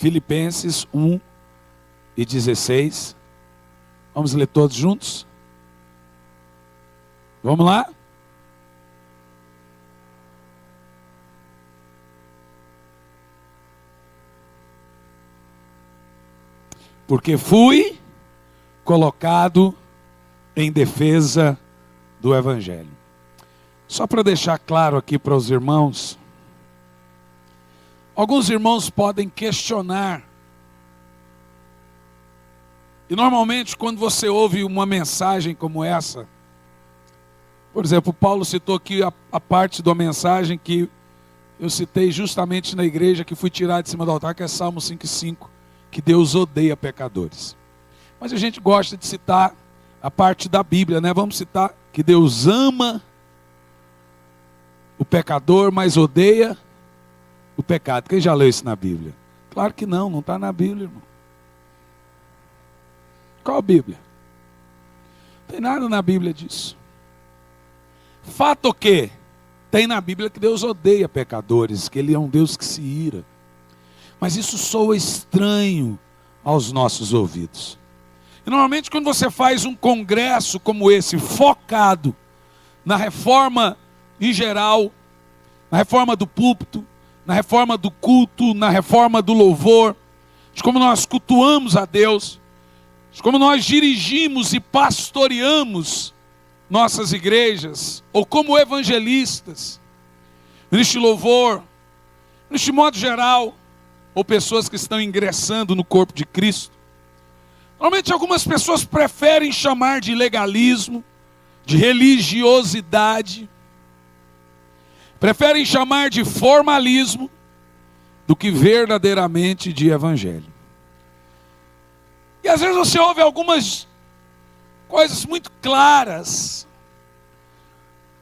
Filipenses 1:16. Vamos ler todos juntos? Vamos lá? Porque fui colocado em defesa do Evangelho. Só para deixar claro aqui para os irmãos, alguns irmãos podem questionar. E normalmente quando você ouve uma mensagem como essa, por exemplo, Paulo citou aqui a parte da mensagem que eu citei justamente na igreja, que fui tirado de cima do altar, que é Salmo 5:5, que Deus odeia pecadores. Mas a gente gosta de citar a parte da Bíblia, né? Vamos citar que Deus ama o pecador, mas odeia o pecado. Quem já leu isso na Bíblia? Claro que não está na Bíblia, irmão. Qual Bíblia? Não tem nada na Bíblia disso. Fato o quê? Tem na Bíblia que Deus odeia pecadores, que Ele é um Deus que se ira. Mas isso soa estranho aos nossos ouvidos. E normalmente quando você faz um congresso como esse, focado na reforma em geral, na reforma do púlpito, na reforma do culto, na reforma do louvor, de como nós cultuamos a Deus, de como nós dirigimos e pastoreamos nossas igrejas, ou como evangelistas, neste louvor, neste modo geral, ou pessoas que estão ingressando no corpo de Cristo. Normalmente algumas pessoas preferem chamar de legalismo, de religiosidade, preferem chamar de formalismo, do que verdadeiramente de evangelho. E às vezes você ouve algumas coisas muito claras,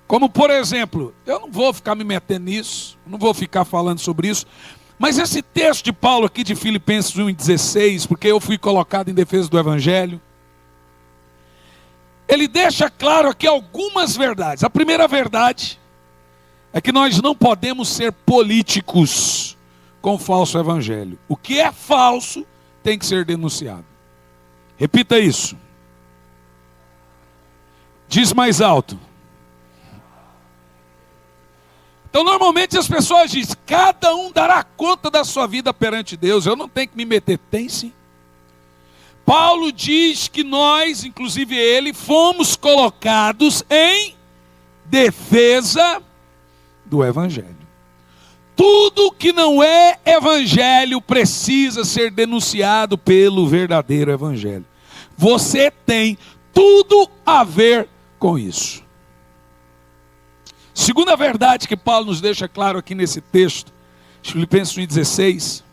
como por exemplo, eu não vou ficar me metendo nisso, não vou ficar falando sobre isso, mas esse texto de Paulo aqui de Filipenses 1:16, porque eu fui colocado em defesa do Evangelho, ele deixa claro aqui algumas verdades. A primeira verdade é que nós não podemos ser políticos com o falso Evangelho. O que é falso tem que ser denunciado. Repita isso. Diz mais alto. Então normalmente as pessoas dizem, cada um dará conta da sua vida perante Deus, eu não tenho que me meter. Tem sim. Paulo diz que nós, inclusive ele, fomos colocados em defesa do Evangelho. Tudo que não é Evangelho precisa ser denunciado pelo verdadeiro Evangelho. Você tem tudo a ver com isso. Segunda verdade que Paulo nos deixa claro aqui nesse texto, Filipenses 1:16,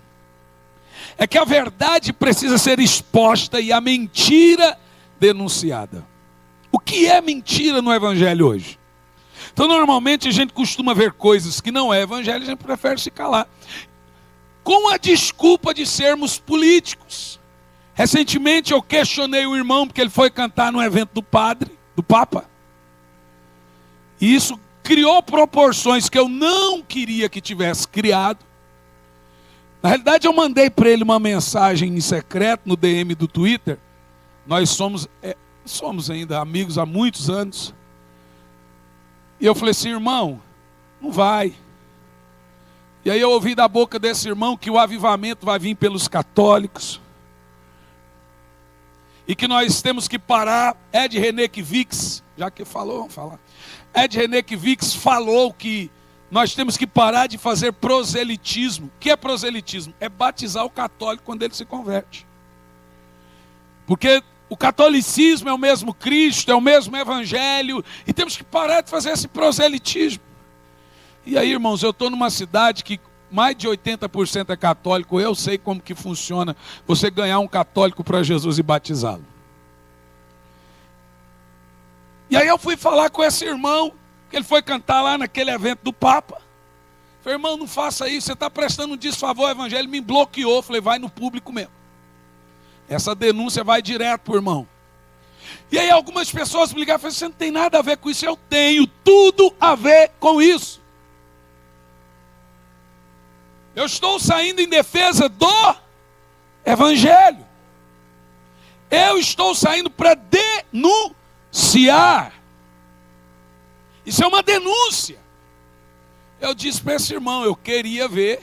é que a verdade precisa ser exposta e a mentira denunciada. O que é mentira no Evangelho hoje? Então normalmente a gente costuma ver coisas que não é Evangelho, a gente prefere se calar, com a desculpa de sermos políticos. Recentemente eu questionei um irmão, porque ele foi cantar no evento do Papa, e isso criou proporções que eu não queria que tivesse criado. Na realidade eu mandei para ele uma mensagem em secreto no DM do Twitter. Nós somos ainda amigos há muitos anos. E eu falei assim, irmão, não vai. E aí eu ouvi da boca desse irmão que o avivamento vai vir pelos católicos. E que nós temos que parar. Ed Renekiewicz, já que falou, vamos falar. Ed Renekiewicz falou que nós temos que parar de fazer proselitismo. O que é proselitismo? É batizar o católico quando ele se converte. Porque o catolicismo é o mesmo Cristo, é o mesmo Evangelho, e temos que parar de fazer esse proselitismo. E aí, irmãos, eu estou numa cidade que mais de 80% é católico, eu sei como que funciona você ganhar um católico para Jesus e batizá-lo. E aí eu fui falar com esse irmão, que ele foi cantar lá naquele evento do Papa. Falei, irmão, não faça isso, você está prestando um desfavor ao Evangelho. Ele me bloqueou, falei, vai no público mesmo. Essa denúncia vai direto para o irmão. E aí algumas pessoas me ligaram e falaram, você não tem nada a ver com isso. Eu tenho tudo a ver com isso. Eu estou saindo em defesa do evangelho. Eu estou saindo para denunciar. Isso é uma denúncia. Eu disse para esse irmão, eu queria ver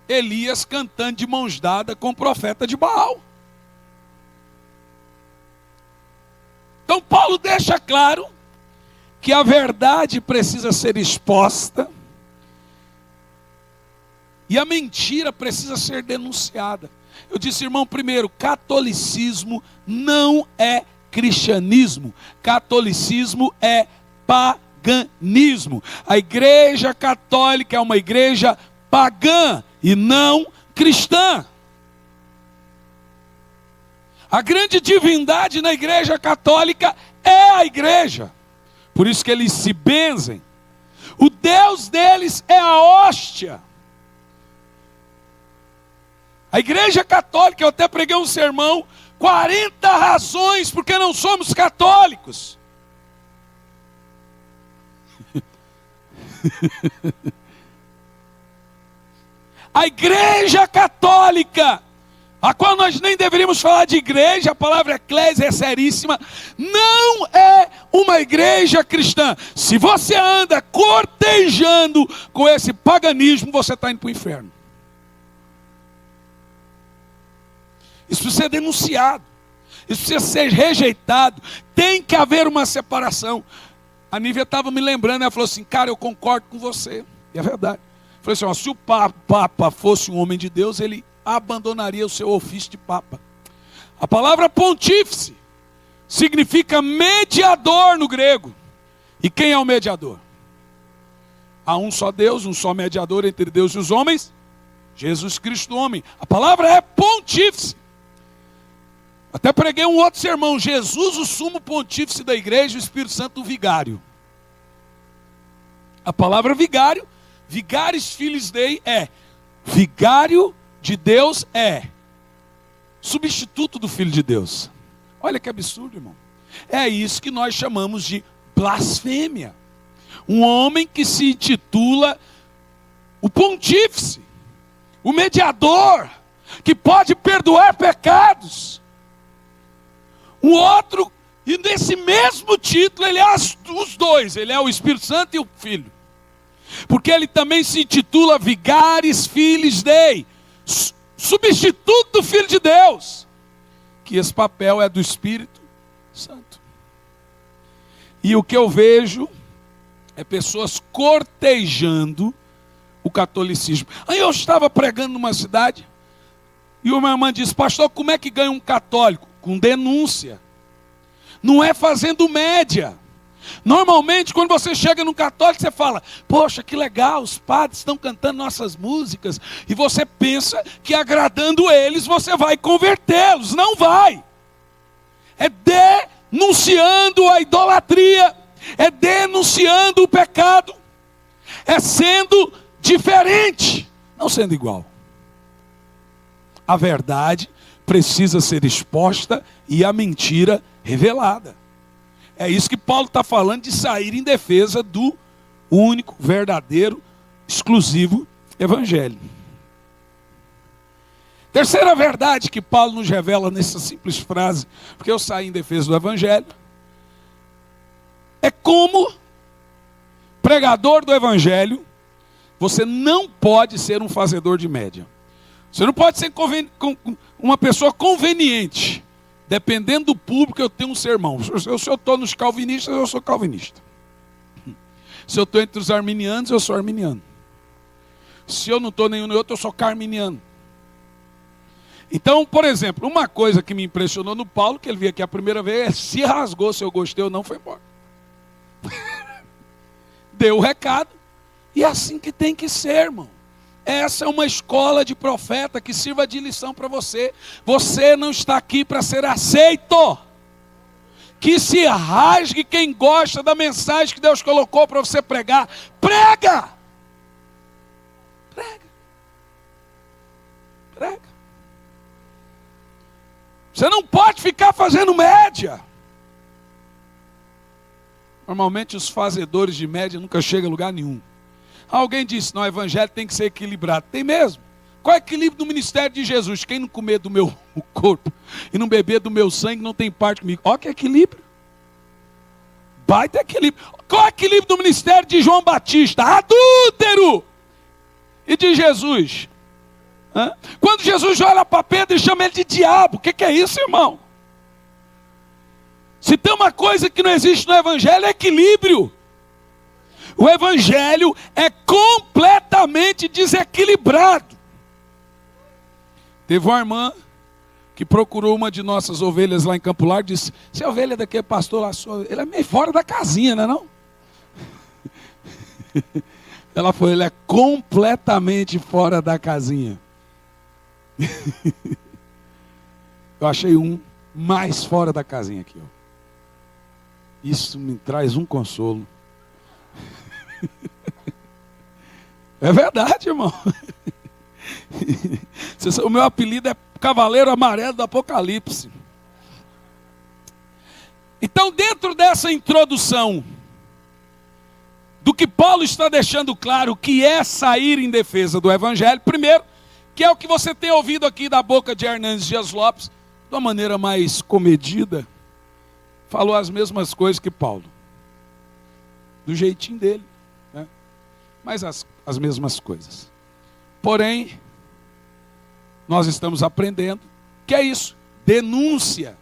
Elias cantando de mãos dadas com o profeta de Baal. Então Paulo deixa claro que a verdade precisa ser exposta e a mentira precisa ser denunciada. Eu disse, irmão, primeiro, catolicismo não é cristianismo. Catolicismo é paganismo. A igreja católica é uma igreja pagã e não cristã. A grande divindade na igreja católica é a igreja. Por isso que eles se benzem. O Deus deles é a hóstia. A igreja católica, eu até preguei um sermão, 40 razões porque não somos católicos. A igreja católica, a qual nós nem deveríamos falar de igreja, a palavra eclésia é seríssima, não é uma igreja cristã. Se você anda cortejando com esse paganismo, você está indo para o inferno. Isso precisa ser denunciado, isso precisa ser rejeitado, tem que haver uma separação. A Nívia estava me lembrando, ela falou assim, cara, eu concordo com você, e é verdade. Eu falei assim, ó, se o Papa fosse um homem de Deus, ele abandonaria o seu ofício de Papa. A palavra pontífice significa mediador no grego. E quem é o mediador? Há um só Deus, um só mediador entre Deus e os homens, Jesus Cristo homem. A palavra é pontífice. Até preguei um outro sermão, Jesus o sumo pontífice da igreja, o Espírito Santo o vigário. A palavra vigário, vigaris filhos dei é, vigário de Deus é substituto do Filho de Deus. Olha que absurdo, irmão. É isso que nós chamamos de blasfêmia. Um homem que se intitula o pontífice, o mediador, que pode perdoar pecados. O outro, e nesse mesmo título, ele é os dois, ele é o Espírito Santo e o Filho. Porque ele também se intitula Vigaris Filhos Dei, substituto do Filho de Deus, que esse papel é do Espírito Santo. E o que eu vejo é pessoas cortejando o catolicismo. Aí eu estava pregando numa cidade, e uma irmã disse, pastor, como é que ganha um católico? Com denúncia. Não é fazendo média. Normalmente, quando você chega num católico, você fala, poxa, que legal, os padres estão cantando nossas músicas, e você pensa que agradando eles, você vai convertê-los. Não vai. É denunciando a idolatria, é denunciando o pecado, é sendo diferente, não sendo igual. A verdade precisa ser exposta e a mentira revelada. É isso que Paulo está falando, de sair em defesa do único, verdadeiro, exclusivo evangelho. Terceira verdade que Paulo nos revela nessa simples frase, porque eu saí em defesa do evangelho, é como pregador do evangelho, você não pode ser um fazedor de média. Você não pode ser uma pessoa conveniente. Dependendo do público, eu tenho um sermão. Se eu estou nos calvinistas, eu sou calvinista. Se eu estou entre os arminianos, eu sou arminiano. Se eu não estou nenhum nem outro, eu sou carminiano. Então, por exemplo, uma coisa que me impressionou no Paulo, que ele veio aqui a primeira vez, se rasgou, se eu gostei ou não, foi embora. Deu o recado. E é assim que tem que ser, irmão. Essa é uma escola de profeta que sirva de lição para você. Você não está aqui para ser aceito. Que se rasgue quem gosta da mensagem que Deus colocou para você pregar. Prega! Prega. Prega. Você não pode ficar fazendo média. Normalmente os fazedores de média nunca chegam a lugar nenhum. Alguém disse, não, o evangelho tem que ser equilibrado. Tem mesmo. Qual é o equilíbrio do ministério de Jesus? Quem não comer do meu corpo e não beber do meu sangue não tem parte comigo. Olha que equilíbrio. Baita equilíbrio. Qual é o equilíbrio do ministério de João Batista? Adúltero! E de Jesus? Quando Jesus olha para Pedro e chama ele de diabo, o que é isso, irmão? Se tem uma coisa que não existe no Evangelho, é equilíbrio. O Evangelho é completamente desequilibrado. Teve uma irmã que procurou uma de nossas ovelhas lá em Campo Largo e disse: se a ovelha daquele pastor lá, ele é meio fora da casinha, não é não? Ela falou: ele é completamente fora da casinha. Eu achei um mais fora da casinha aqui, ó. Isso me traz um consolo. É verdade, irmão. O meu apelido é Cavaleiro Amarelo do Apocalipse. Então, dentro dessa introdução do que Paulo está deixando claro que é sair em defesa do Evangelho, primeiro, que é o que você tem ouvido aqui da boca de Hernandes Dias Lopes, de uma maneira mais comedida, falou as mesmas coisas que Paulo, do jeitinho dele, né? Mas as mesmas coisas. Porém, nós estamos aprendendo que é isso, denúncia.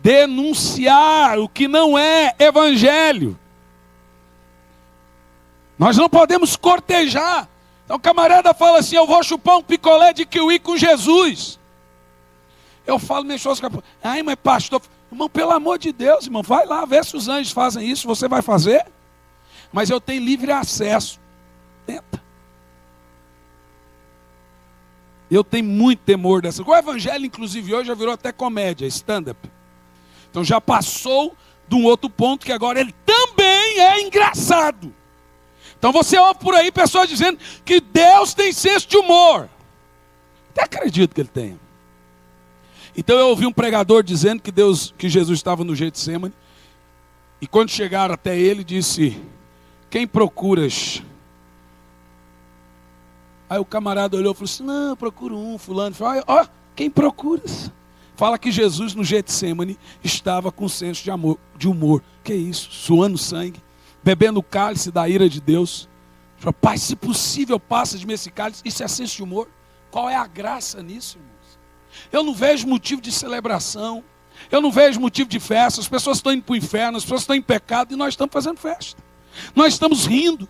Denunciar o que não é evangelho. Nós não podemos cortejar. Então o camarada fala assim: eu vou chupar um picolé de kiwi com Jesus. Eu falo, meu esposo, ai, mas pastor, irmão, pelo amor de Deus, irmão, vai lá, vê se os anjos fazem isso, você vai fazer? Mas eu tenho livre acesso. Tenta. Eu tenho muito temor dessa. O evangelho, inclusive, hoje já virou até comédia, stand-up. Então já passou de um outro ponto que agora ele também é engraçado. Então você ouve por aí pessoas dizendo que Deus tem senso de humor. Até acredito que ele tenha. Então eu ouvi um pregador dizendo que Jesus estava no Getsemane, e quando chegaram até ele, disse: quem procuras? Aí o camarada olhou e falou assim: não, eu procuro um, fulano. Falei: ó, quem procuras? Fala que Jesus no Getsemane estava com senso de humor. Que isso? Suando sangue, bebendo o cálice da ira de Deus. Falei: pai, se possível, passa de mim esse cálice. Isso é senso de humor? Qual é a graça nisso, irmãos? Eu não vejo motivo de celebração. Eu não vejo motivo de festa. As pessoas estão indo para o inferno, as pessoas estão em pecado e nós estamos fazendo festa. Nós estamos rindo.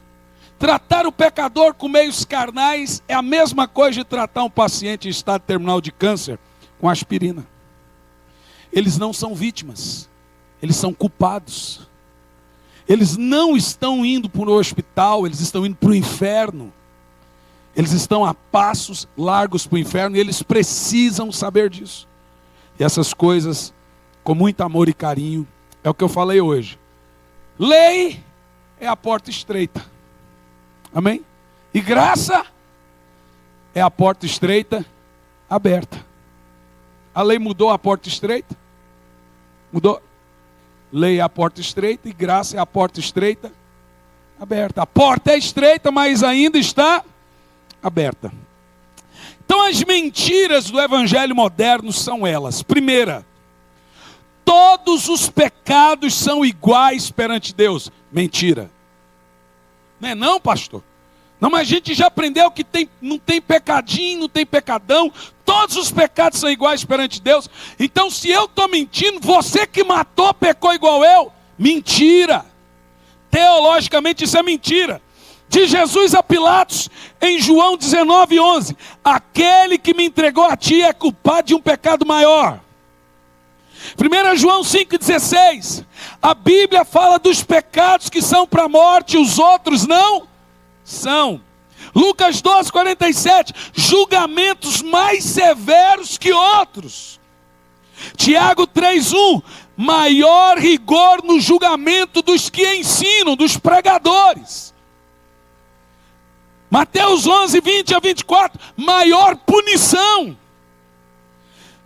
Tratar o pecador com meios carnais é a mesma coisa de tratar um paciente em estado terminal de câncer com aspirina. Eles não são vítimas, eles são culpados. Eles não estão indo para o hospital, eles estão indo para o inferno. Eles estão a passos largos para o inferno e eles precisam saber disso. E essas coisas, com muito amor e carinho, é o que eu falei hoje. Lei é a porta estreita. Amém? E graça é a porta estreita aberta. A lei mudou a porta estreita? Mudou. Lei é a porta estreita e graça é a porta estreita aberta. A porta é estreita, mas ainda está aberta. Então as mentiras do evangelho moderno são elas. Primeira, todos os pecados são iguais perante Deus. Mentira. Não é não, pastor? Não, mas a gente já aprendeu que não tem pecadinho, não tem pecadão. Todos os pecados são iguais perante Deus. Então se eu estou mentindo, você que matou pecou igual eu? Mentira. Teologicamente isso é mentira. De Jesus a Pilatos, em João 19:11, aquele que me entregou a ti é culpado de um pecado maior. 1 João 5,16, a Bíblia fala dos pecados que são para a morte, os outros não são. Lucas 12:47, julgamentos mais severos que outros. Tiago 3:1, maior rigor no julgamento dos que ensinam, dos pregadores. Mateus 11:20-24, maior punição.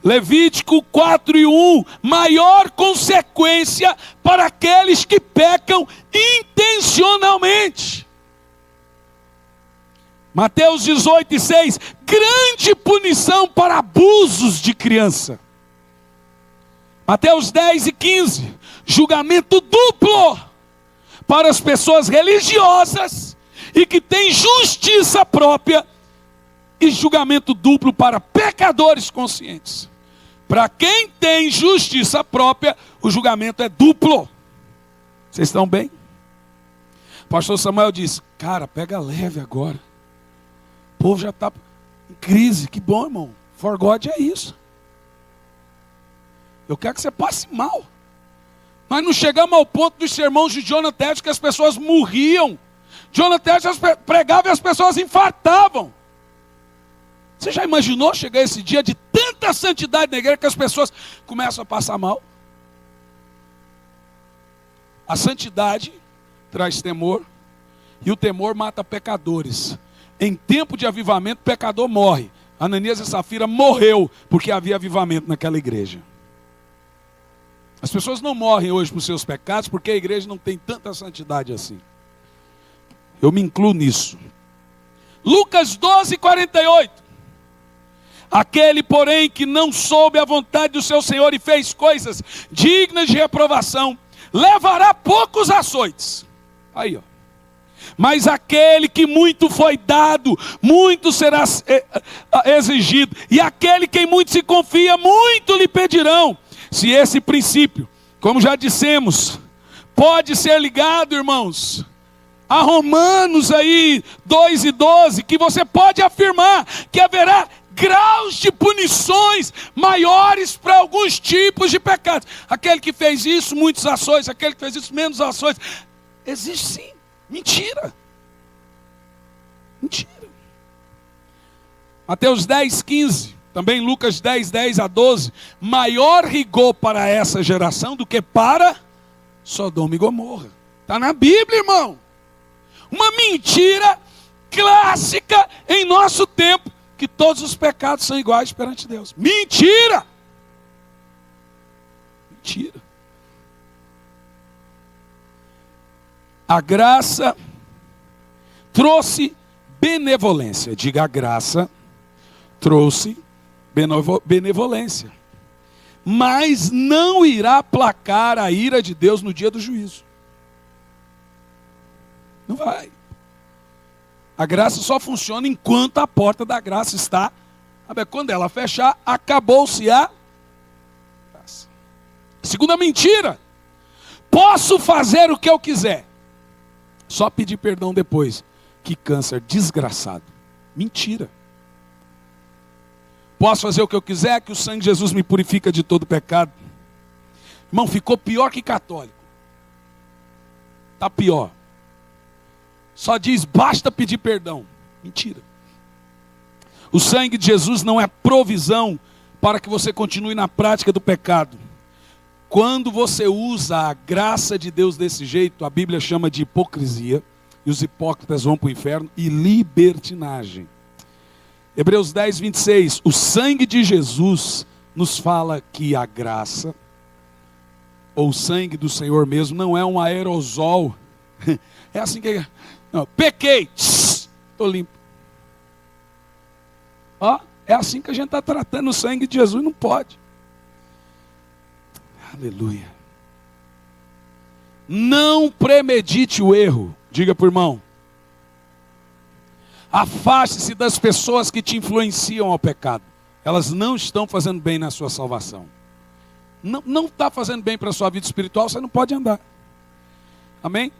Levítico 4:1, maior consequência para aqueles que pecam intencionalmente. Mateus 18:6, grande punição para abusos de criança. Mateus 10:15, julgamento duplo para as pessoas religiosas e que têm justiça própria, e julgamento duplo para pecadores conscientes. Para quem tem justiça própria, o julgamento é duplo. Vocês estão bem? O pastor Samuel disse, cara, pega leve agora. O povo já está em crise. Que bom, irmão. For God é isso. Eu quero que você passe mal. Nós não chegamos ao ponto dos sermões de Jonathan Edwards que as pessoas morriam. Jonathan Edwards pregava e as pessoas infartavam. Você já imaginou chegar esse dia de tanta santidade na igreja que as pessoas começam a passar mal? A santidade traz temor e o temor mata pecadores. Em tempo de avivamento, o pecador morre. Ananias e Safira morreu porque havia avivamento naquela igreja. As pessoas não morrem hoje por seus pecados porque a igreja não tem tanta santidade assim. Eu me incluo nisso. Lucas 12:48. Aquele, porém, que não soube a vontade do seu Senhor e fez coisas dignas de reprovação, levará poucos açoites. Aí, ó. Mas aquele que muito foi dado, muito será exigido. E aquele que em muito se confia, muito lhe pedirão. Se esse princípio, como já dissemos, pode ser ligado, irmãos, a Romanos aí 2:12, que você pode afirmar que haverá graus de punições maiores para alguns tipos de pecados. Aquele que fez isso, muitas ações. Aquele que fez isso, menos ações. Existe sim. Mentira. Mentira. Mateus 10:15. Também Lucas 10:10-12. Maior rigor para essa geração do que para Sodoma e Gomorra. Está na Bíblia, irmão. Uma mentira clássica em nosso tempo. Que todos os pecados são iguais perante Deus. Mentira! Mentira. A graça trouxe benevolência. Diga, a graça trouxe benevolência. Mas não irá aplacar a ira de Deus no dia do juízo. Não vai. A graça só funciona enquanto a porta da graça está aberta. Quando ela fechar, acabou-se a graça. Segunda mentira. Posso fazer o que eu quiser. Só pedir perdão depois. Que câncer desgraçado. Mentira. Posso fazer o que eu quiser, que o sangue de Jesus me purifica de todo pecado. Irmão, ficou pior que católico. Está pior. Só diz, basta pedir perdão. Mentira. O sangue de Jesus não é provisão para que você continue na prática do pecado. Quando você usa a graça de Deus desse jeito, a Bíblia chama de hipocrisia, e os hipócritas vão para o inferno, e libertinagem. Hebreus 10:26, o sangue de Jesus nos fala que a graça, ou o sangue do Senhor mesmo, não é um aerosol. É assim que... Não, pequei, estou limpo. Ó, é assim que a gente está tratando o sangue de Jesus, não pode. Aleluia. Não premedite o erro. Diga para o irmão. Afaste-se das pessoas que te influenciam ao pecado. Elas não estão fazendo bem na sua salvação. Não está fazendo bem para a sua vida espiritual, você não pode andar. Amém?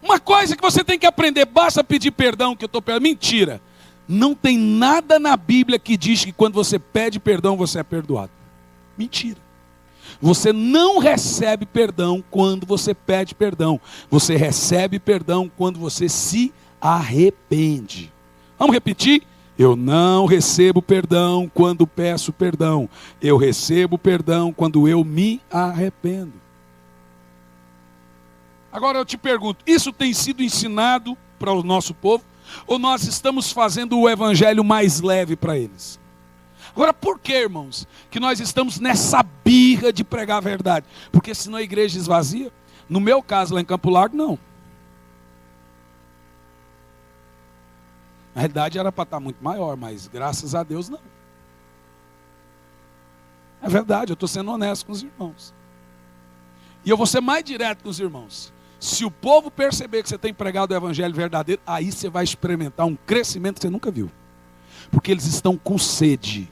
Uma coisa que você tem que aprender, basta pedir perdão que eu estou perdendo. Mentira. Não tem nada na Bíblia que diz que quando você pede perdão, você é perdoado. Mentira. Você não recebe perdão quando você pede perdão. Você recebe perdão quando você se arrepende. Vamos repetir? Eu não recebo perdão quando peço perdão. Eu recebo perdão quando eu me arrependo. Agora eu te pergunto, isso tem sido ensinado para o nosso povo? Ou nós estamos fazendo o evangelho mais leve para eles? Agora por que, irmãos, que nós estamos nessa birra de pregar a verdade? Porque senão a igreja esvazia? No meu caso lá em Campo Largo, não. Na realidade era para estar muito maior, mas graças a Deus não. É verdade, eu estou sendo honesto com os irmãos. E eu vou ser mais direto com os irmãos. Se o povo perceber que você tem pregado o evangelho verdadeiro, aí você vai experimentar um crescimento que você nunca viu. Porque eles estão com sede.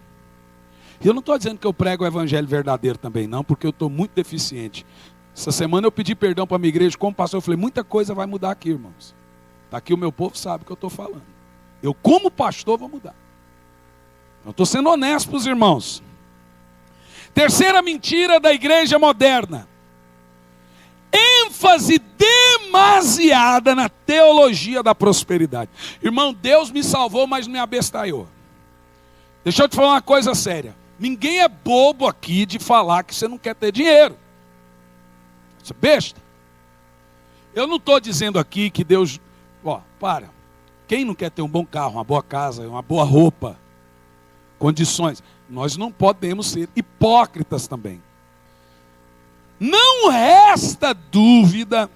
E eu não estou dizendo que eu prego o evangelho verdadeiro também não, porque eu estou muito deficiente. Essa semana eu pedi perdão para a minha igreja, como pastor, eu falei, muita coisa vai mudar aqui, irmãos. Está aqui o meu povo sabe o que eu estou falando. Eu como pastor vou mudar. Eu estou sendo honesto para os irmãos. Terceira mentira da igreja moderna. ênfase demasiada na teologia da prosperidade. Irmão, Deus me salvou, mas me abestalhou. Deixa eu te falar uma coisa séria. Ninguém é bobo aqui de falar que você não quer ter dinheiro. Você é besta. Eu não estou dizendo aqui que Deus... para. Quem não quer ter um bom carro, uma boa casa, uma boa roupa, condições? Nós não podemos ser hipócritas também. Não resta dúvida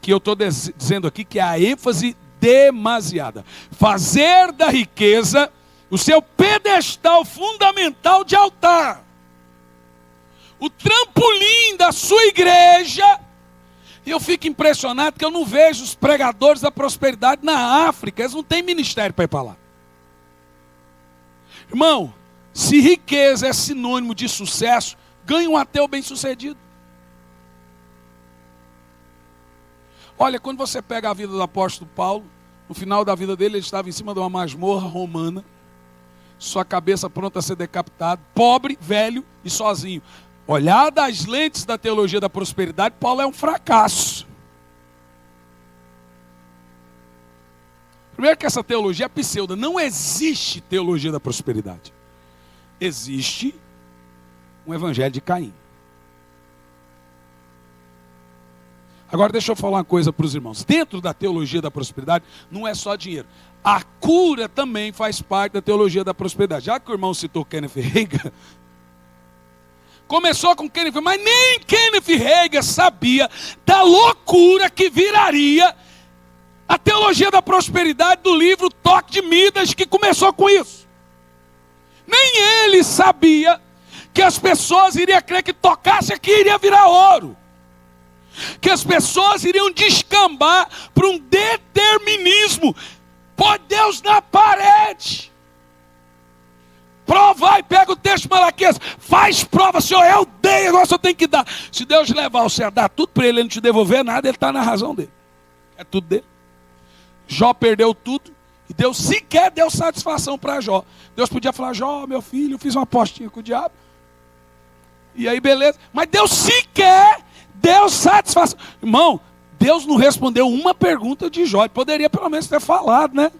que eu estou dizendo aqui que é a ênfase demasiada. Fazer da riqueza o seu pedestal fundamental de altar. O trampolim da sua igreja. E eu fico impressionado que eu não vejo os pregadores da prosperidade na África. Eles não têm ministério para ir para lá. Irmão, se riqueza é sinônimo de sucesso, ganhe um ateu bem sucedido. Olha, quando você pega a vida do apóstolo Paulo, no final da vida dele, ele estava em cima de uma masmorra romana, sua cabeça pronta a ser decapitada, pobre, velho e sozinho. Olhar das lentes da teologia da prosperidade, Paulo é um fracasso. Primeiro que essa teologia é pseudo, não existe teologia da prosperidade. Existe um evangelho de Caim. Agora deixa eu falar uma coisa para os irmãos. Dentro da teologia da prosperidade, não é só dinheiro. A cura também faz parte da teologia da prosperidade. Já que o irmão citou Kenneth Hagin, começou com Kenneth Hagin, mas nem Kenneth Hagin sabia da loucura que viraria a teologia da prosperidade do livro Toque de Midas, que começou com isso. Nem ele sabia que as pessoas iriam crer que tocasse aqui iria virar ouro. Que as pessoas iriam descambar para um determinismo. Põe Deus na parede. Prova e pega o texto de Malaquias. Faz prova, Senhor, eu dei, agora só tem que dar. Se Deus levar você a dar tudo para ele, ele não te devolver nada, ele está na razão dele. É tudo dele. Jó perdeu tudo e Deus sequer deu satisfação para Jó. Deus podia falar, Jó, meu filho, eu fiz uma apostinha com o diabo. E aí beleza, mas Deus sequer deu satisfação. Irmão, Deus não respondeu uma pergunta de Jó. Ele poderia pelo menos ter falado, né?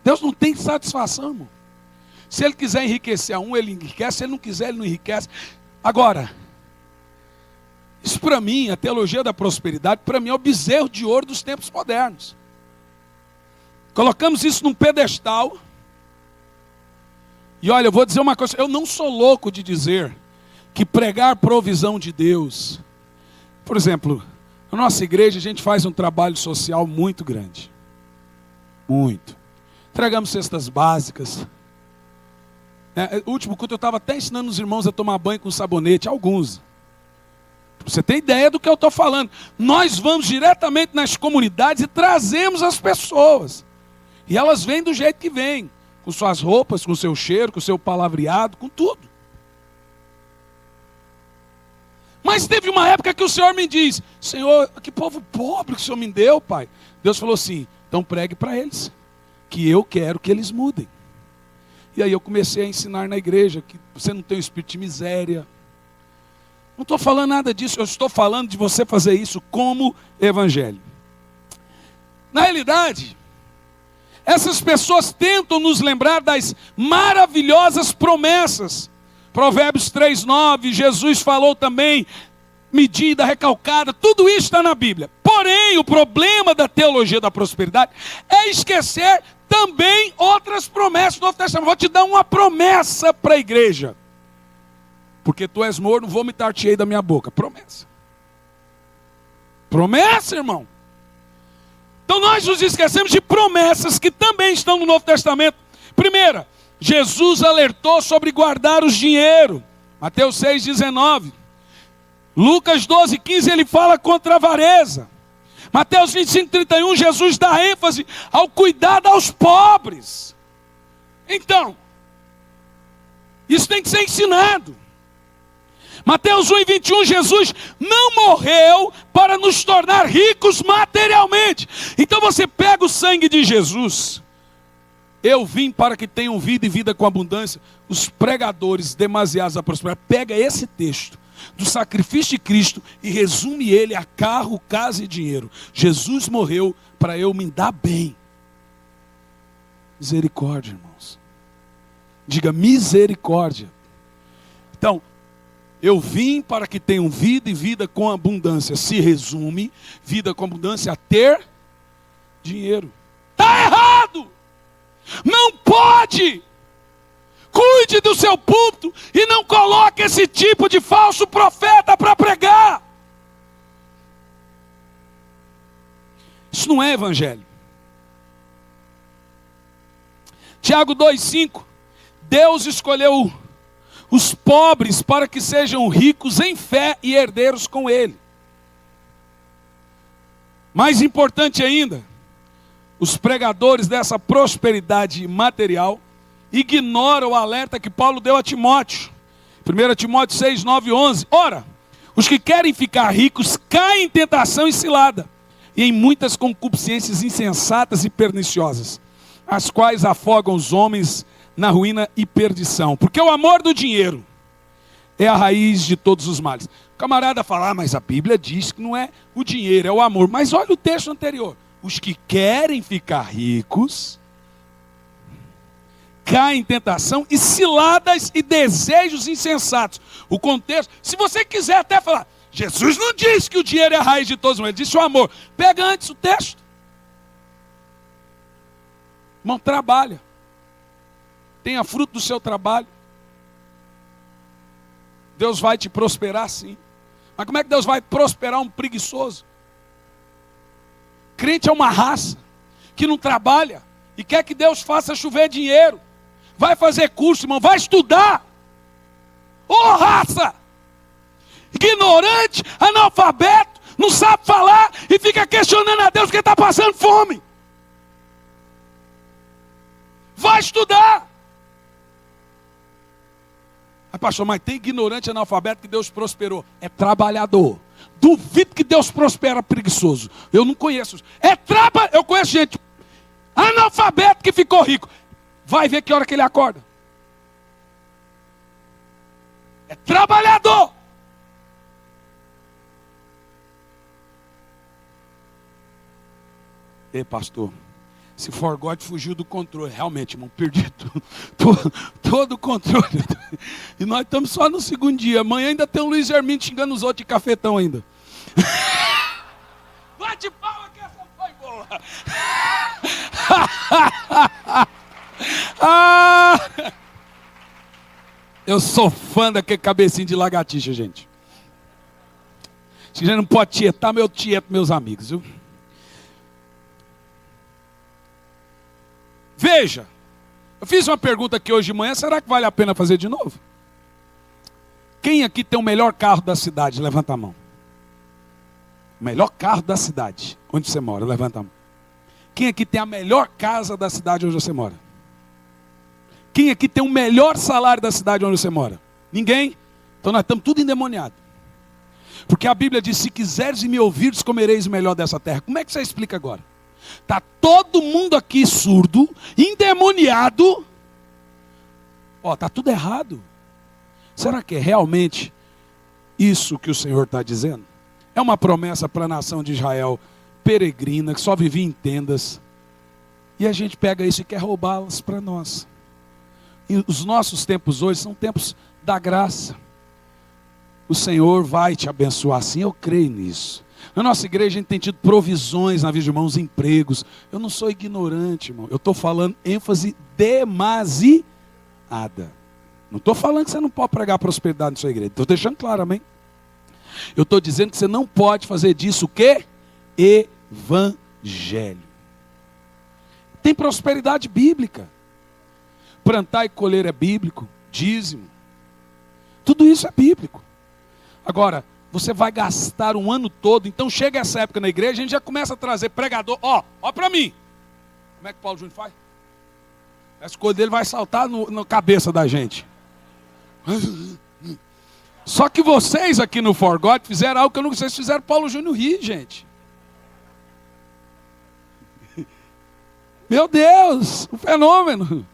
Deus não tem satisfação, irmão. Se ele quiser enriquecer a um, ele enriquece. Se ele não quiser, ele não enriquece. Agora, isso para mim, a teologia da prosperidade, para mim é o bezerro de ouro dos tempos modernos. Colocamos isso num pedestal. E olha, eu vou dizer uma coisa, eu não sou louco de dizer que pregar provisão de Deus, por exemplo, na nossa igreja a gente faz um trabalho social muito grande. Muito. Entregamos cestas básicas. O último culto eu estava até ensinando os irmãos a tomar banho com sabonete, alguns. Pra você ter ideia do que eu estou falando. Nós vamos diretamente nas comunidades e trazemos as pessoas. E elas vêm do jeito que vêm. Com suas roupas, com o seu cheiro, com o seu palavreado, com tudo. Mas teve uma época que o Senhor me diz, Senhor, que povo pobre que o Senhor me deu, Pai. Deus falou assim, então pregue para eles, que eu quero que eles mudem. E aí eu comecei a ensinar na igreja que você não tem um espírito de miséria. Não estou falando nada disso, eu estou falando de você fazer isso como evangelho. Na realidade, essas pessoas tentam nos lembrar das maravilhosas promessas. Provérbios 3:9, Jesus falou também, medida, recalcada, tudo isso está na Bíblia. Porém, o problema da teologia da prosperidade é esquecer também outras promessas do Novo Testamento. Vou te dar uma promessa para a igreja. Porque tu és morno, vomitar-te-ei da minha boca. Promessa. Promessa, irmão. Então nós nos esquecemos de promessas que também estão no Novo Testamento. Primeira, Jesus alertou sobre guardar os dinheiro. Mateus 6,19. Lucas 12,15 ele fala contra a avareza. Mateus 25,31 Jesus dá ênfase ao cuidado aos pobres. Então, isso tem que ser ensinado. Mateus 1,21 Jesus não morreu para nos tornar ricos materialmente. Então você pega o sangue de Jesus. Eu vim para que tenham vida e vida com abundância. Os pregadores demasiados a prosperar. Pega esse texto do sacrifício de Cristo e resume ele a carro, casa e dinheiro. Jesus morreu para eu me dar bem. Misericórdia, irmãos. Diga misericórdia. Então, eu vim para que tenham vida e vida com abundância. Se resume, vida com abundância a ter dinheiro. Está errado! Não pode! Cuide do seu púlpito e não coloque esse tipo de falso profeta para pregar. Isso não é evangelho. Tiago 2,5. Deus escolheu os pobres para que sejam ricos em fé e herdeiros com ele. Mais importante ainda, os pregadores dessa prosperidade material ignoram o alerta que Paulo deu a Timóteo. 1 Timóteo 6, 9 e 11. Ora, os que querem ficar ricos caem em tentação e cilada, e em muitas concupiscências insensatas e perniciosas, as quais afogam os homens na ruína e perdição. Porque o amor do dinheiro é a raiz de todos os males. O camarada fala, mas a Bíblia diz que não é o dinheiro, é o amor. Mas olha o texto anterior. Os que querem ficar ricos caem em tentação e ciladas e desejos insensatos. O contexto, se você quiser até falar, Jesus não disse que o dinheiro é a raiz de todos os males, ele disse o amor. Pega antes o texto. Irmão, trabalha. Tenha fruto do seu trabalho. Deus vai te prosperar sim. Mas como é que Deus vai prosperar um preguiçoso? Crente é uma raça que não trabalha e quer que Deus faça chover dinheiro. Vai fazer curso, irmão, vai estudar. Ô raça! Ignorante, analfabeto, não sabe falar e fica questionando a Deus porque está passando fome. Vai estudar. Ah, pastor, mas tem ignorante analfabeto que Deus prosperou. É trabalhador. Duvido que Deus prospera preguiçoso. Eu não conheço. Eu conheço gente analfabeto que ficou rico. Vai ver que hora que ele acorda. É trabalhador. Ei, pastor, esse forgote fugiu do controle. Realmente, irmão, perdi todo o controle. E nós estamos só no segundo dia. Amanhã ainda tem o Luiz Hermínio xingando os outros de cafetão ainda. Bate palma que essa foi boa. Eu sou fã daquele cabecinho de lagartixa, gente. Se a gente não pode tietar, eu tieto meus amigos, viu? Veja, eu fiz uma pergunta aqui hoje de manhã, será que vale a pena fazer de novo? Quem aqui tem o melhor carro da cidade? Levanta a mão. O melhor carro da cidade, onde você mora? Levanta a mão. Quem aqui tem a melhor casa da cidade onde você mora? Quem aqui tem o melhor salário da cidade onde você mora? Ninguém? Então nós estamos tudo endemoniados. Porque a Bíblia diz, se quiseres e me ouvires, comereis o melhor dessa terra. Como é que você explica agora? Está todo mundo aqui surdo, endemoniado. Está tudo errado. Será que é realmente isso que o Senhor está dizendo? É uma promessa para a nação de Israel peregrina, que só vivia em tendas. E a gente pega isso e quer roubá-las para nós. E os nossos tempos hoje são tempos da graça. O Senhor vai te abençoar sim, eu creio nisso. Na nossa igreja a gente tem tido provisões na vida de irmãos, empregos. Eu não sou ignorante, irmão. Eu estou falando ênfase demasiada. Não estou falando que você não pode pregar prosperidade na sua igreja. Estou deixando claro, amém? Eu estou dizendo que você não pode fazer disso o quê? Evangelho. evangelho. Tem prosperidade bíblica. Plantar e colher é bíblico. Dízimo. Tudo isso é bíblico. Agora, você vai gastar um ano todo. Então chega essa época na igreja, a gente já começa a trazer pregador. Ó para mim. Como é que o Paulo Júnior faz? Essa coisa dele vai saltar na cabeça da gente. Só que vocês aqui no For God fizeram algo que eu não sei, vocês fizeram Paulo Júnior rir, gente. Meu Deus, um fenômeno.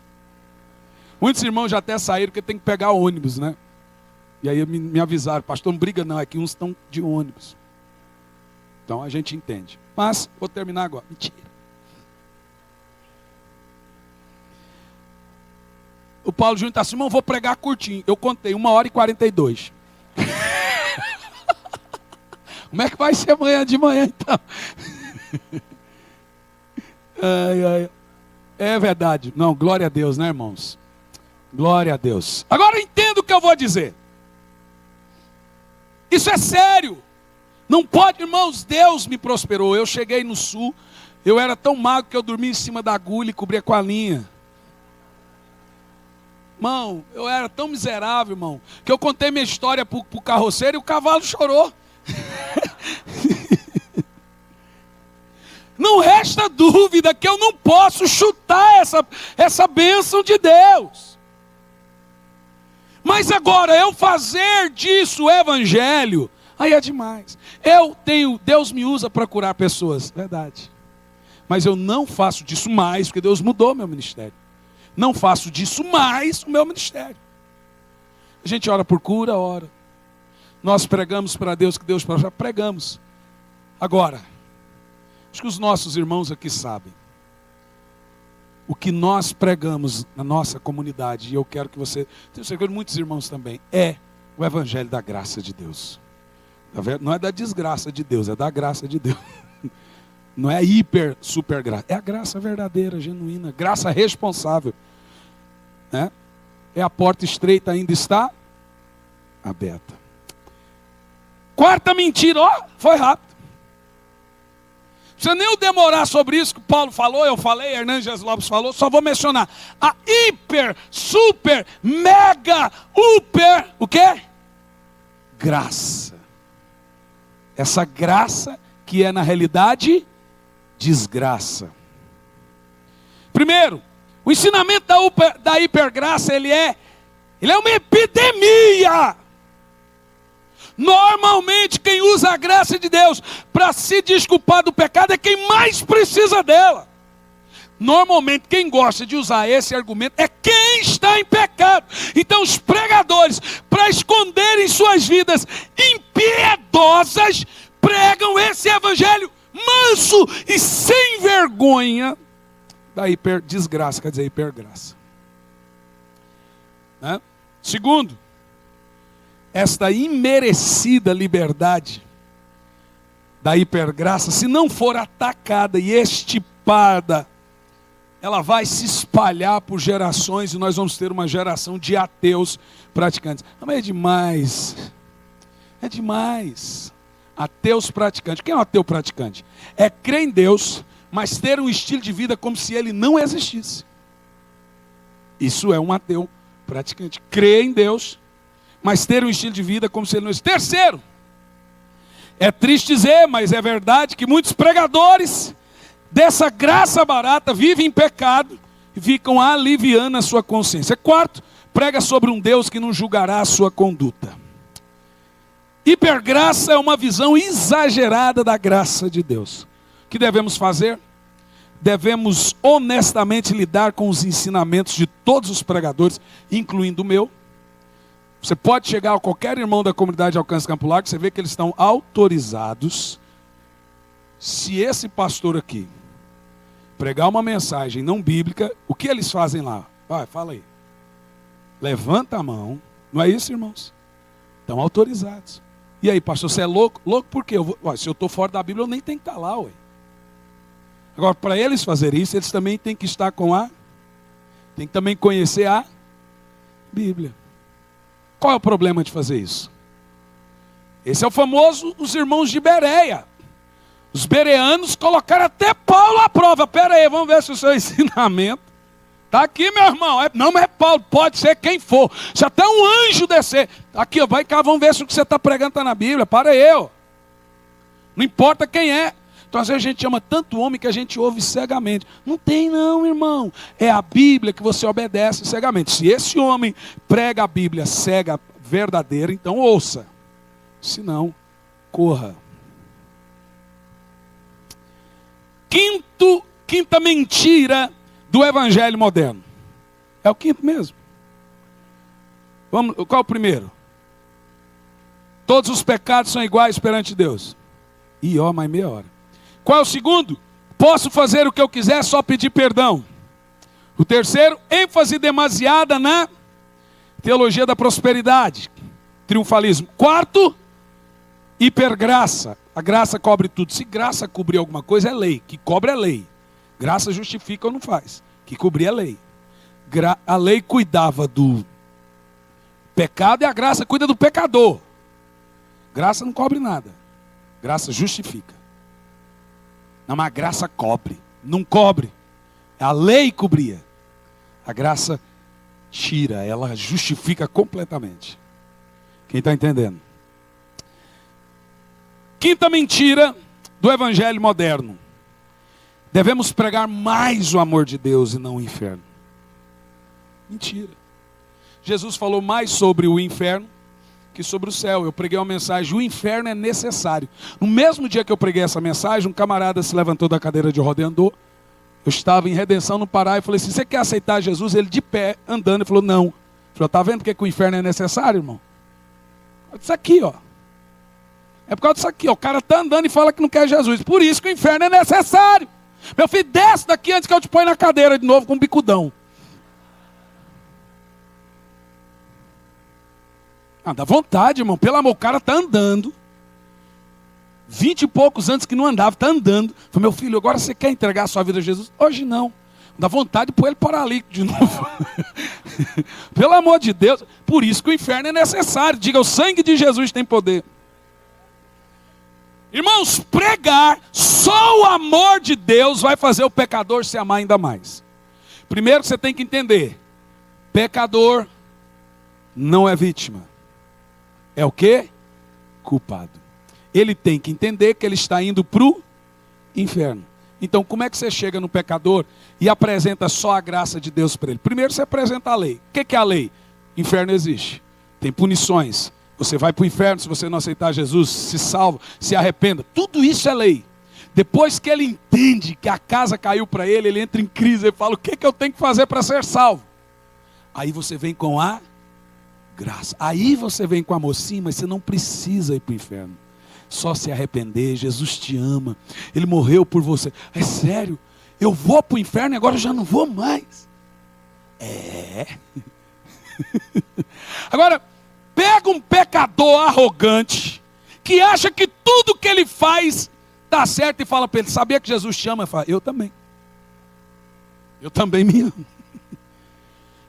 Muitos irmãos já até saíram porque tem que pegar ônibus, né? E aí me avisaram, pastor, não briga não, é que uns estão de ônibus. Então a gente entende. Mas, vou terminar agora. Mentira. O Paulo Júnior está assim, irmão, vou pregar curtinho. Eu contei 1h42. Como é que vai ser amanhã de manhã, então? É verdade. Não, glória a Deus, né, irmãos? Glória a Deus. Agora entendo o que eu vou dizer. Isso é sério. Não pode, irmãos, Deus me prosperou. Eu cheguei no sul, eu era tão magro que eu dormia em cima da agulha e cobria com a linha. Irmão, eu era tão miserável, irmão, que eu contei minha história para o carroceiro e o cavalo chorou. Não resta dúvida que eu não posso chutar essa bênção de Deus. Mas agora, eu fazer disso o evangelho, aí é demais. Deus me usa para curar pessoas, verdade. Mas eu não faço disso mais, porque Deus mudou meu ministério. Não faço disso mais o meu ministério. A gente ora por cura, ora. Nós pregamos para Deus que Deus já pregamos. Agora, acho que os nossos irmãos aqui sabem. O que nós pregamos na nossa comunidade, e eu quero que você, tenho certeza que muitos irmãos também, é o evangelho da graça de Deus. Não é da desgraça de Deus, é da graça de Deus. Não é hiper, super graça. É a graça verdadeira, genuína. Graça responsável. Né? É a porta estreita, ainda está aberta. Quarta mentira, foi rápido. Não precisa nem eu demorar sobre isso que o Paulo falou, eu falei, Hernandes Lopes falou, só vou mencionar. A hiper, super, mega, super, o quê? Graça. Essa graça que é na realidade desgraça. Primeiro, o ensinamento da hipergraça, ele é uma epidemia. Normalmente quem usa a graça de Deus para se desculpar do pecado é quem mais precisa dela. Normalmente quem gosta de usar esse argumento é quem está em pecado. Então os pregadores, para esconderem suas vidas impiedosas, pregam esse evangelho manso e sem vergonha da desgraça, quer dizer, hipergraça. Né? Segundo, esta imerecida liberdade da hipergraça, se não for atacada e estipada, ela vai se espalhar por gerações e nós vamos ter uma geração de ateus praticantes. Mas é demais. É demais. Ateus praticantes. Quem é um ateu praticante? É crer em Deus, mas ter um estilo de vida como se ele não existisse. Isso é um ateu praticante. Crer em Deus, mas ter um estilo de vida como se ele não existisse. Terceiro, é triste dizer, mas é verdade que muitos pregadores dessa graça barata vivem em pecado e ficam aliviando a sua consciência. Quarto, prega sobre um Deus que não julgará a sua conduta. Hipergraça é uma visão exagerada da graça de Deus. O que devemos fazer? Devemos honestamente lidar com os ensinamentos de todos os pregadores, incluindo o meu. Você pode chegar a qualquer irmão da comunidade Alcance Campo Largo, você vê que eles estão autorizados. Se esse pastor aqui pregar uma mensagem não bíblica, o que eles fazem lá? Vai, fala aí. Levanta a mão. Não é isso, irmãos? Estão autorizados. E aí, pastor, você é louco? Louco por quê? Se eu estou fora da Bíblia, eu nem tenho que estar lá, ué. Agora, para eles fazerem isso, eles também têm que estar tem que também conhecer a Bíblia. Qual é o problema de fazer isso? Esse é o famoso, os irmãos de Bereia. Os bereanos colocaram até Paulo à prova. Pera aí, vamos ver se o seu ensinamento está aqui, meu irmão. Não é Paulo, pode ser quem for. Se até um anjo descer. Aqui, ó, vai cá, vamos ver se o que você está pregando está na Bíblia. Para aí. Não importa quem é. Então às vezes a gente ama tanto homem que a gente ouve cegamente. Não tem não, irmão. É a Bíblia que você obedece cegamente. Se esse homem prega a Bíblia cega, verdadeira, então ouça. Se não, corra. Quinta mentira do evangelho moderno. É o quinto mesmo. Qual é o primeiro? Todos os pecados são iguais perante Deus. E ó, mais meia hora. Qual é o segundo? Posso fazer o que eu quiser, só pedir perdão. O terceiro, ênfase demasiada na teologia da prosperidade, triunfalismo. Quarto, hipergraça. A graça cobre tudo. Se graça cobrir alguma coisa, é lei. Que cobre é lei. Graça justifica ou não faz. Que cobrir é lei. A lei cuidava do pecado e a graça cuida do pecador. Graça não cobre nada. Graça justifica. Não, mas a graça cobre. Não cobre. A lei cobria. A graça tira. Ela justifica completamente. Quem está entendendo? Quinta mentira do evangelho moderno. Devemos pregar mais o amor de Deus e não o inferno. Mentira. Jesus falou mais sobre o inferno que sobre o céu. Eu preguei uma mensagem, o inferno é necessário. No mesmo dia que eu preguei essa mensagem, um camarada se levantou da cadeira de roda e andou. Eu estava em Redenção no Pará e falei assim, você quer aceitar Jesus? Ele de pé, andando, ele falou, não. Ele falou, tá vendo que o inferno é necessário, irmão? Isso aqui, ó. É por causa disso aqui, ó. O cara está andando e fala que não quer Jesus. Por isso que o inferno é necessário. Meu filho, desce daqui antes que eu te ponha na cadeira de novo com um bicudão. Ah, dá vontade, irmão. Pelo amor, o cara está andando. 20 e poucos anos que não andava, está andando. Falei, meu filho, agora você quer entregar a sua vida a Jesus? Hoje não. Dá vontade de pôr ele paralítico de novo. Pelo amor de Deus. Por isso que o inferno é necessário. Diga, o sangue de Jesus tem poder. Irmãos, pregar só o amor de Deus vai fazer o pecador se amar ainda mais. Primeiro você tem que entender, pecador não é vítima. É o quê? Culpado. Ele tem que entender que ele está indo para o inferno. Então como é que você chega no pecador e apresenta só a graça de Deus para ele? Primeiro você apresenta a lei. O que é a lei? Inferno existe. Tem punições. Você vai para o inferno se você não aceitar Jesus, se salva, se arrependa. Tudo isso é lei. Depois que ele entende que a casa caiu para ele, ele entra em crise e fala, o que eu tenho que fazer para ser salvo? Aí você vem com a graça. Aí você vem com amor. Sim, mas você não precisa ir para o inferno. Só se arrepender, Jesus te ama. Ele morreu por você. É sério, eu vou para o inferno e agora eu já não vou mais. É. Agora, pega um pecador arrogante, que acha que tudo que ele faz está certo e fala para ele, sabia que Jesus te ama? Ele fala, eu também. Eu também me amo.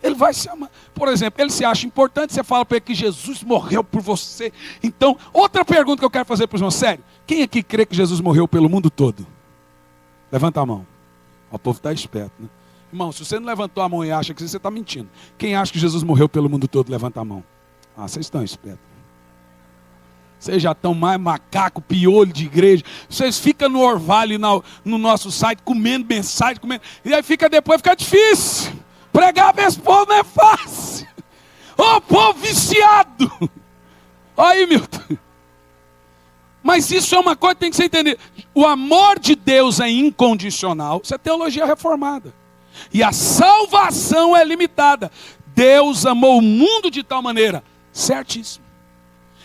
Ele vai se amar. Por exemplo, ele se acha importante, você fala para ele que Jesus morreu por você. Então, outra pergunta que eu quero fazer para os irmãos, sério, quem aqui crê que Jesus morreu pelo mundo todo? Levanta a mão. O povo está esperto, né? Irmão, se você não levantou a mão e acha que você está mentindo. Quem acha que Jesus morreu pelo mundo todo, levanta a mão. Ah, vocês estão espertos. Vocês já estão mais macaco, piolho de igreja. Vocês ficam no orvalho, no nosso site, comendo mensagem, comendo. E aí depois fica difícil. Pregar para esse povo não é fácil. Ô, povo viciado. Olha aí, Milton. Mas isso é uma coisa que tem que ser entendido. O amor de Deus é incondicional. Isso é teologia reformada. E a salvação é limitada. Deus amou o mundo de tal maneira. Certíssimo.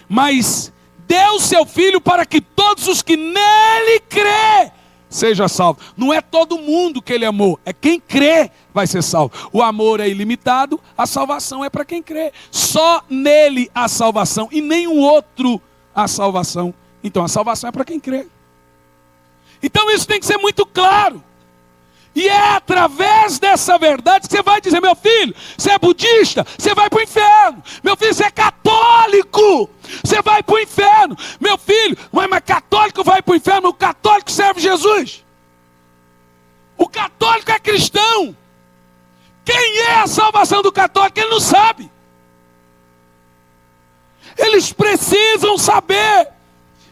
Mas deu seu Filho para que todos os que nele crê seja salvo. Não é todo mundo que ele amou, é quem crê vai ser salvo. O amor é ilimitado, a salvação é para quem crê. Só nele a salvação e nenhum outro a salvação. Então a salvação é para quem crê. Então isso tem que ser muito claro. E é através dessa verdade que você vai dizer, meu filho, você é budista, você vai para o inferno. Meu filho, você é católico, você vai para o inferno. Meu filho, mas católico vai para o inferno, o católico serve Jesus. O católico é cristão. Quem é a salvação do católico? Ele não sabe. Eles precisam saber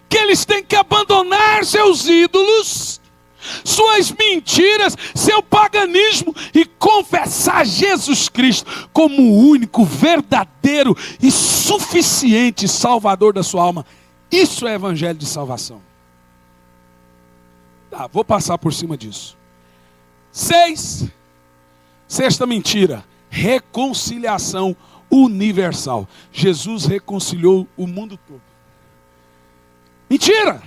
que eles têm que abandonar seus ídolos, suas mentiras, seu paganismo e confessar Jesus Cristo como o único, verdadeiro e suficiente Salvador da sua alma. Isso é evangelho de salvação. Tá, vou passar por cima disso. Sexta mentira: reconciliação universal. Jesus reconciliou o mundo todo. Mentira!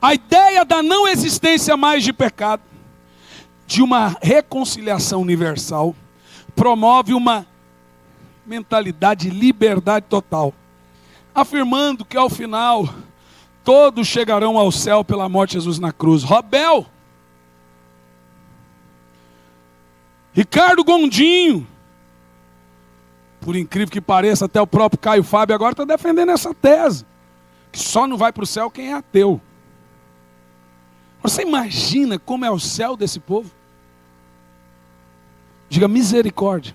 A ideia da não existência mais de pecado, de uma reconciliação universal, promove uma mentalidade de liberdade total, afirmando que ao final todos chegarão ao céu pela morte de Jesus na cruz. Robel, Ricardo Gondinho, por incrível que pareça, até o próprio Caio Fábio agora está defendendo essa tese, que só não vai para o céu quem é ateu. Você imagina como é o céu desse povo? Diga misericórdia.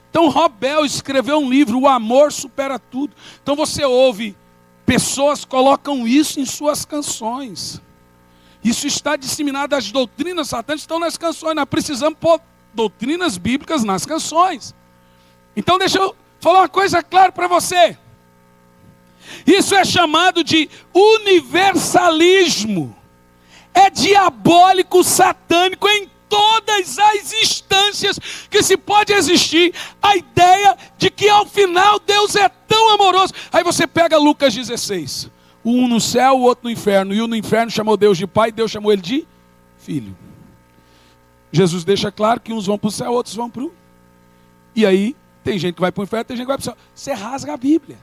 Então Robel escreveu um livro, O Amor Supera Tudo. Então você ouve, pessoas colocam isso em suas canções. Isso está disseminado, as doutrinas satânicas estão nas canções. Nós precisamos pôr doutrinas bíblicas nas canções. Então deixa eu falar uma coisa clara para você. Isso é chamado de universalismo. É diabólico, satânico em todas as instâncias que se pode existir. A ideia de que ao final Deus é tão amoroso. Aí você pega Lucas 16. Um no céu, o outro no inferno. E um no inferno chamou Deus de pai, Deus chamou ele de filho. Jesus deixa claro que uns vão para o céu, outros vão para o... E aí, tem gente que vai para o inferno, tem gente que vai para o céu. Você rasga a Bíblia.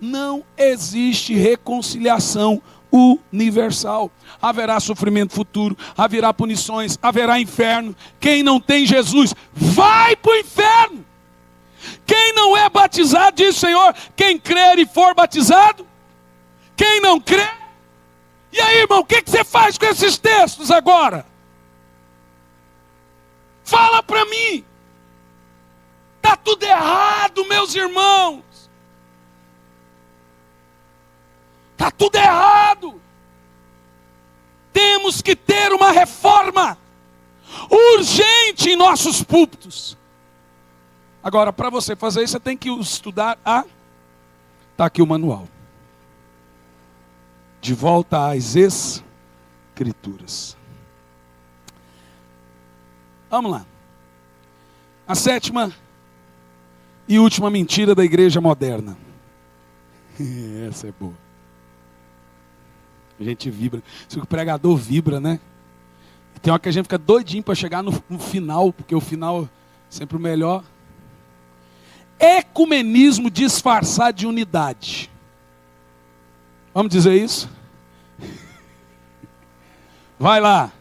Não existe reconciliação universal. Haverá sofrimento futuro, haverá punições, haverá inferno. Quem não tem Jesus vai para o inferno. Quem não é batizado, diz o Senhor, quem crer e for batizado. Quem não crê. E aí, irmão, o que você faz com esses textos agora? Fala para mim. Está tudo errado, meus irmãos. Está tudo errado. Temos que ter uma reforma urgente em nossos púlpitos. Agora, para você fazer isso, você tem que estudar Está aqui o manual. De volta às Escrituras. Vamos lá. A sétima e última mentira da igreja moderna. Essa é boa. A gente vibra. O pregador vibra, né? Tem hora que a gente fica doidinho para chegar no final, porque o final é sempre o melhor. Ecumenismo disfarçado de unidade. Vamos dizer isso? Vai lá.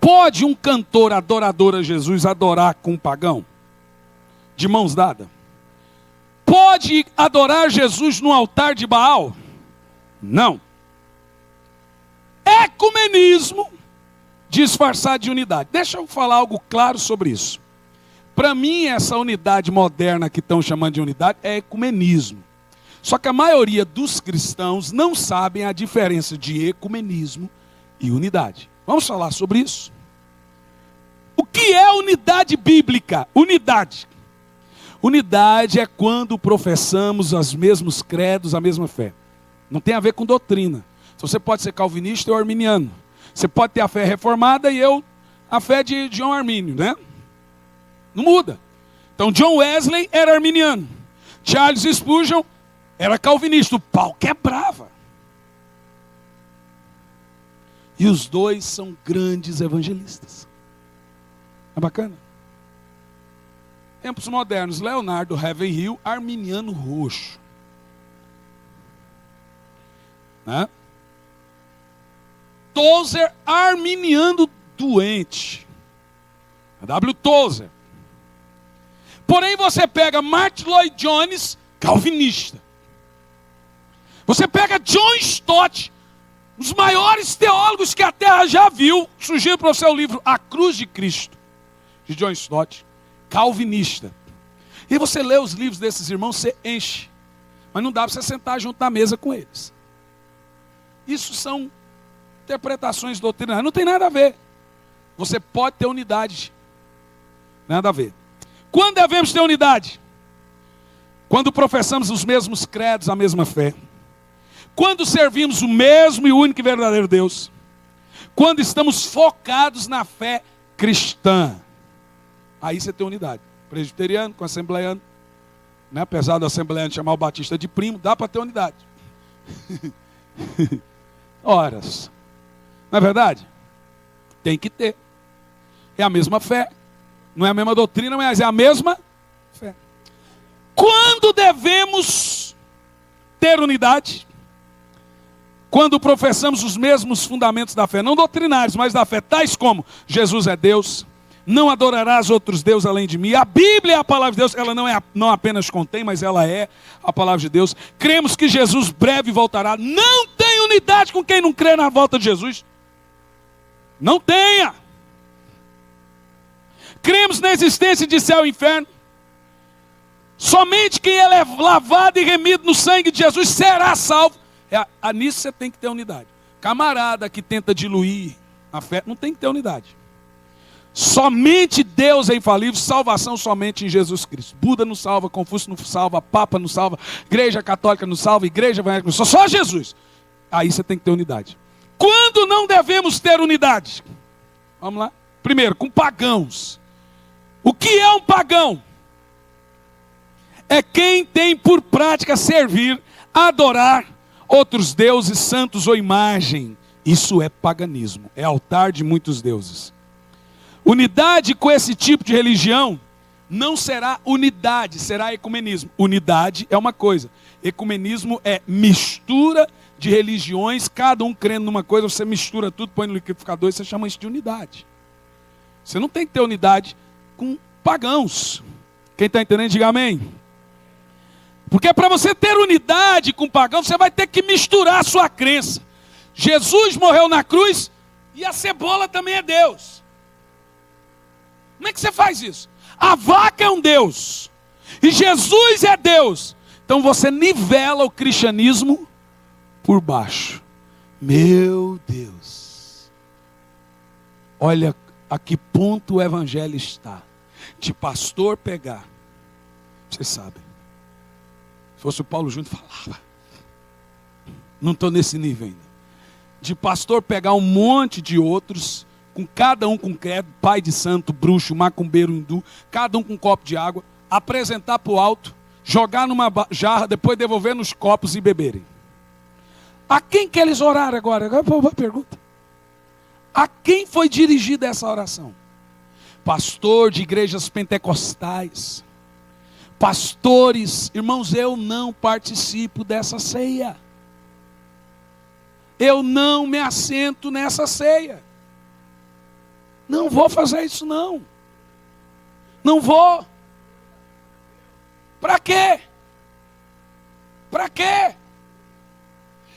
Pode um cantor adorador a Jesus adorar com um pagão? De mãos dadas? Pode adorar Jesus no altar de Baal? Não. Ecumenismo disfarçado de unidade. Deixa eu falar algo claro sobre isso. Para mim, essa unidade moderna que estão chamando de unidade é ecumenismo. Só que a maioria dos cristãos não sabem a diferença de ecumenismo e unidade. Vamos falar sobre isso. O que é unidade bíblica? Unidade. Unidade é quando professamos os mesmos credos, a mesma fé. Não tem a ver com doutrina. Você pode ser calvinista ou arminiano. Você pode ter a fé reformada e eu a fé de John Armínio, né? Não muda. Então John Wesley era arminiano. Charles Spurgeon era calvinista. O pau quebrava. E os dois são grandes evangelistas. É bacana? Tempos modernos, Leonardo Ravenhill, arminiano roxo. Né? Tozer, arminiano doente. W. Tozer. Porém você pega Martin Lloyd Jones, calvinista. Você pega John Stott, os maiores teólogos que a Terra já viu. Sugiro para você o livro A Cruz de Cristo, de John Stott, calvinista. E você lê os livros desses irmãos, você enche. Mas não dá para você sentar junto na mesa com eles. Isso são interpretações doutrinárias. Não tem nada a ver. Você pode ter unidade. Nada a ver. Quando devemos ter unidade? Quando professamos os mesmos credos, a mesma fé. Quando servimos o mesmo e único e verdadeiro Deus. Quando estamos focados na fé cristã. Aí você tem unidade. Presbiteriano com assembleiano. Né? Apesar do assembleiano chamar o batista de primo, dá para ter unidade. Horas. Não é verdade? Tem que ter. É a mesma fé. Não é a mesma doutrina, mas é a mesma fé. Quando devemos ter unidade? Quando professamos os mesmos fundamentos da fé, não doutrinários, mas da fé, tais como Jesus é Deus, não adorarás outros deuses além de mim. A Bíblia é a palavra de Deus, ela não apenas contém, mas ela é a palavra de Deus. Cremos que Jesus breve voltará. Não tem unidade com quem não crê na volta de Jesus. Não tenha. Cremos na existência de céu e inferno. Somente quem é lavado e remido no sangue de Jesus será salvo. Nisso você tem que ter unidade. Camarada que tenta diluir a fé, não tem que ter unidade. Somente Deus é infalível, salvação somente em Jesus Cristo. Buda não salva, Confúcio não salva, Papa não salva, Igreja Católica não salva, Igreja Evangélica não salva, só Jesus. Aí você tem que ter unidade. Quando não devemos ter unidade? Vamos lá. Primeiro, com pagãos. O que é um pagão? É quem tem por prática servir, adorar outros deuses, santos ou imagem. Isso é paganismo, é altar de muitos deuses. Unidade com esse tipo de religião não será unidade, será ecumenismo. Unidade é uma coisa, ecumenismo é mistura de religiões, cada um crendo numa coisa, você mistura tudo, põe no liquidificador e você chama isso de unidade. Você não tem que ter unidade com pagãos. Quem está entendendo, diga amém. Porque para você ter unidade com pagão, você vai ter que misturar a sua crença. Jesus morreu na cruz e a cebola também é Deus. Como é que você faz isso? A vaca é um Deus e Jesus é Deus. Então você nivela o cristianismo por baixo. Meu Deus. Olha a que ponto o evangelho está. De pastor pegar. Vocês sabem. Se fosse o Paulo Júnior, falava. Não estou nesse nível ainda. De pastor pegar um monte de outros, com cada um com credo, pai de santo, bruxo, macumbeiro, hindu, cada um com um copo de água, apresentar para o alto, jogar numa jarra, depois devolver nos copos e beberem. A quem que eles oraram agora? Agora uma pergunta. A quem foi dirigida essa oração? Pastor de igrejas pentecostais. Pastores, irmãos, eu não participo dessa ceia. Eu não me assento nessa ceia. Não vou fazer isso não. Não vou. Para quê? Para quê?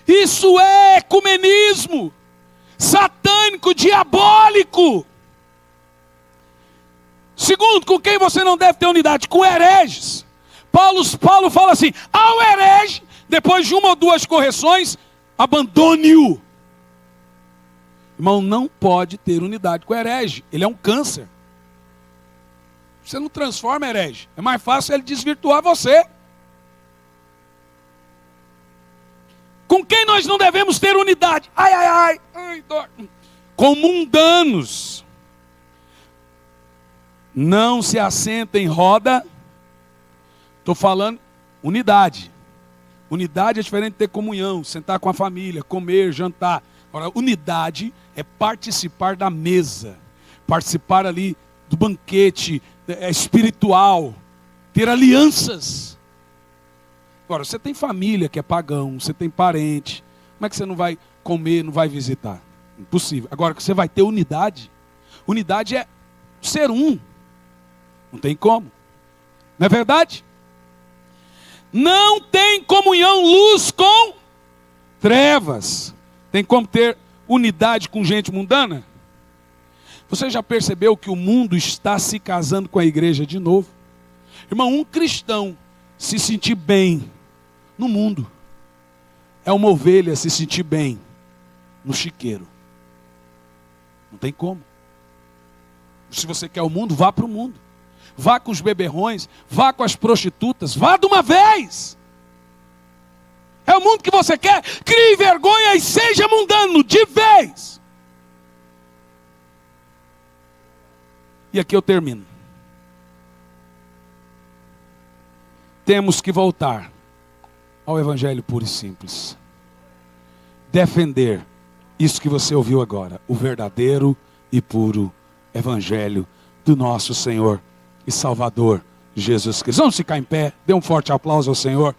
Isso é ecumenismo satânico, diabólico. Segundo, com quem você não deve ter unidade? Com hereges. Paulo fala assim, ao herege, depois de uma ou duas correções, abandone-o. Irmão, não pode ter unidade com herege. Ele é um câncer. Você não transforma herege. É mais fácil ele desvirtuar você. Com quem nós não devemos ter unidade? Ai, dor. Com mundanos. Não se assenta em roda. Estou falando unidade. Unidade é diferente de ter comunhão, sentar com a família, comer, jantar. Agora, unidade é participar da mesa, participar ali do banquete espiritual, ter alianças. Agora, você tem família que é pagão, você tem parente, como é que você não vai comer, não vai visitar? Impossível. Agora, que você vai ter unidade, unidade é ser um. Não tem como. Não é verdade? Não tem comunhão luz com trevas. Tem como ter unidade com gente mundana? Você já percebeu que o mundo está se casando com a igreja de novo? Irmão, um cristão se sentir bem no mundo é uma ovelha se sentir bem no chiqueiro. Não tem como. Se você quer o mundo, vá para o mundo. Vá com os beberrões, vá com as prostitutas, vá de uma vez. É o mundo que você quer? Crie vergonha e seja mundano de vez. E aqui eu termino. Temos que voltar ao evangelho puro e simples. Defender isso que você ouviu agora, o verdadeiro e puro evangelho do nosso Senhor e Salvador Jesus Cristo. Vamos ficar em pé, dê um forte aplauso ao Senhor.